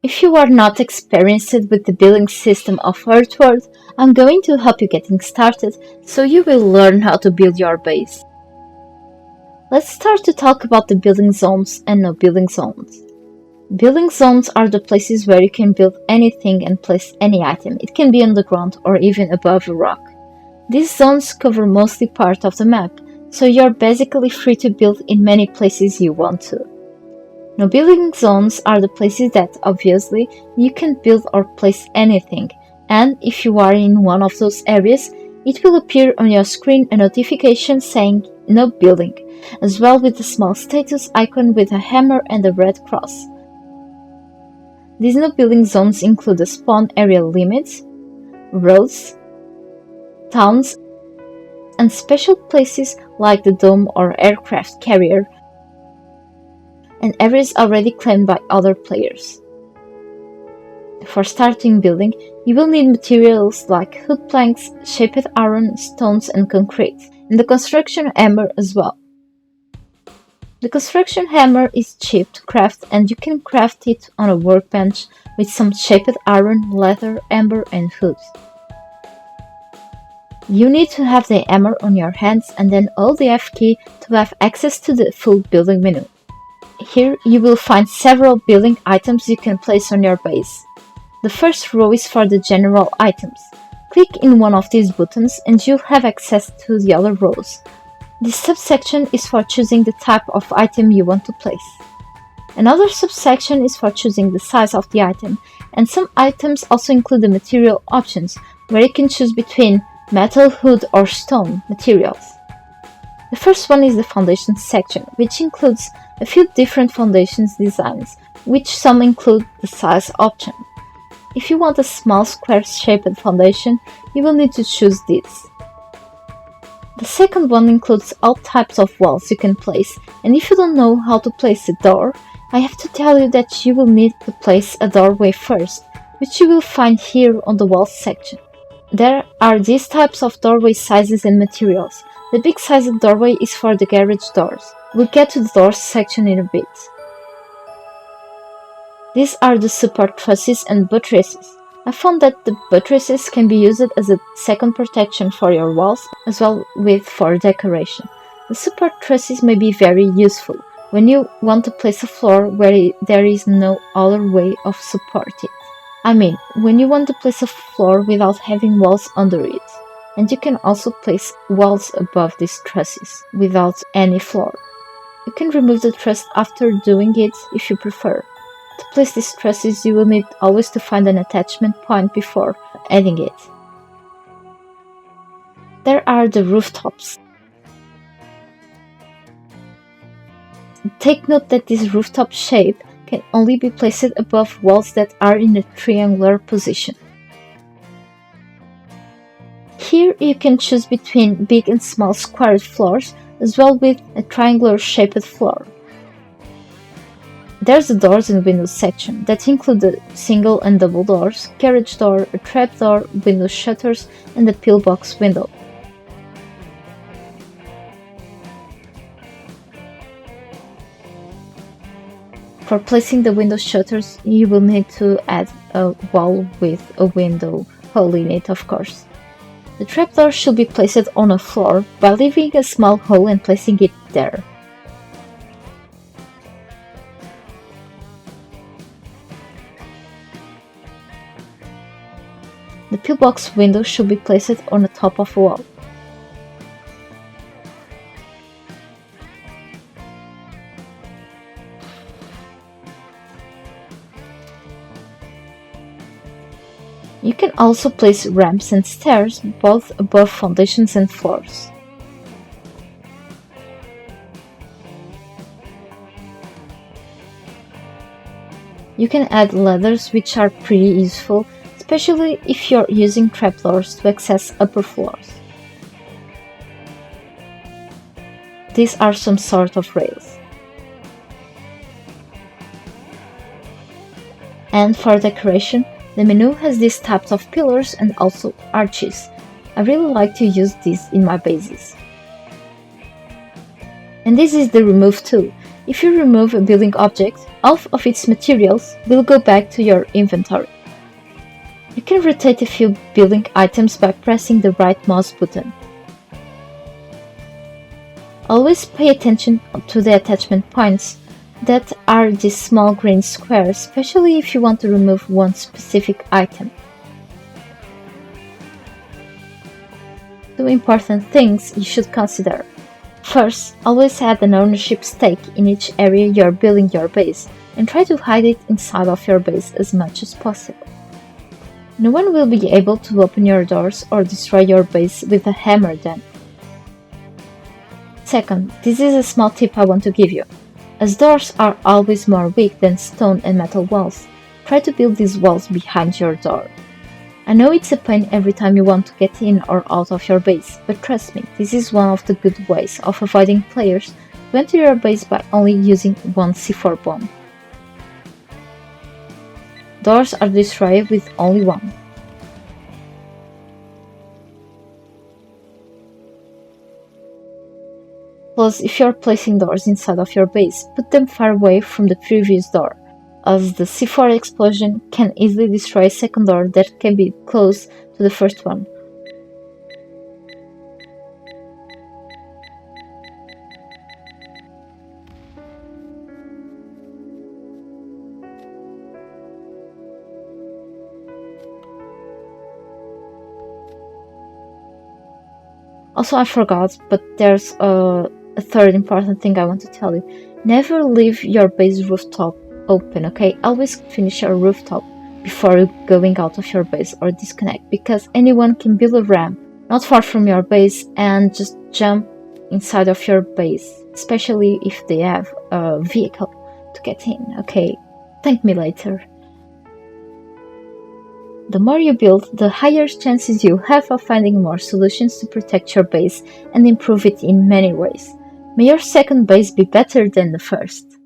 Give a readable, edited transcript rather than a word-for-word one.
If you are not experienced with the building system of Hurtworld, I'm going to help you getting started so you will learn how to build your base. Let's start to talk about the building zones and no building zones. Building zones are the places where you can build anything and place any item. It can be on the ground or even above a rock. These zones cover mostly part of the map, so you're basically free to build in many places you want to. No building zones are the places that, obviously, you can build or place anything, and if you are in one of those areas, it will appear on your screen a notification saying no building, as well with a small status icon with a hammer and a red cross. These no building zones include the spawn area limits, roads, towns, and special places like the dome or aircraft carrier, and areas already claimed by other players. For starting building, you will need materials like wood planks, shaped iron, stones, and concrete, and the construction hammer as well. The construction hammer is cheap to craft, and you can craft it on a workbench with some shaped iron, leather, amber, and wood. You need to have the hammer on your hands and then hold the F key to have access to the full building menu. Here you will find several building items you can place on your base. The first row is for the general items. Click in one of these buttons and you'll have access to the other rows. This subsection is for choosing the type of item you want to place. Another subsection is for choosing the size of the item, and some items also include the material options, where you can choose between metal, wood, or stone materials. The first one is the foundation section, which includes a few different foundations designs, which some include the size option. If you want a small square-shaped foundation, you will need to choose this. The second one includes all types of walls you can place, and if you don't know how to place a door, I have to tell you that you will need to place a doorway first, which you will find here on the walls section. There are these types of doorway sizes and materials. The big sized doorway is for the garage doors. We'll get to the doors section in a bit. These are the support trusses and buttresses. I found that the buttresses can be used as a second protection for your walls, as well with for decoration. The support trusses may be very useful when you want to place a floor where there is no other way of supporting it. I mean, when you want to place a floor without having walls under it. And you can also place walls above these trusses without any floor. You can remove the truss after doing it if you prefer. To place these trusses, you will need always to find an attachment point before adding it. There are the rooftops. Take note that this rooftop shape can only be placed above walls that are in a triangular position. Here you can choose between big and small squared floors, as well with a triangular shaped floor. There's the doors and windows section that include the single and double doors, carriage door, a trap door, window shutters, and a pillbox window. For placing the window shutters, you will need to add a wall with a window hole in it, of course. The trapdoor should be placed on a floor by leaving a small hole and placing it there. The pillbox window should be placed on the top of a wall. You can also place ramps and stairs both above foundations and floors. You can add ladders, which are pretty useful, especially if you're using trapdoors to access upper floors. These are some sort of rails. And for decoration, the menu has these types of pillars and also arches. I really like to use these in my bases. And this is the remove tool. If you remove a building object, half of its materials will go back to your inventory. You can rotate a few building items by pressing the right mouse button. Always pay attention to the attachment points that are these small green squares, especially if you want to remove one specific item. Two important things you should consider. First, always add an ownership stake in each area you're building your base, and try to hide it inside of your base as much as possible. No one will be able to open your doors or destroy your base with a hammer then. Second, this is a small tip I want to give you. As doors are always more weak than stone and metal walls, try to build these walls behind your door. I know it's a pain every time you want to get in or out of your base, but trust me, this is one of the good ways of avoiding players to enter your base by only using one C4 bomb. Doors are destroyed with only one. Plus, if you're placing doors inside of your base, put them far away from the previous door, as the C4 explosion can easily destroy a second door that can be close to the first one. Also, I forgot, but there's a third important thing I want to tell you. Never leave your base rooftop open, okay? Always finish your rooftop before going out of your base or disconnect, because anyone can build a ramp not far from your base and just jump inside of your base, especially if they have a vehicle to get in, okay? Thank me later. The more you build, the higher chances you have of finding more solutions to protect your base and improve it in many ways. May your second base be better than the first.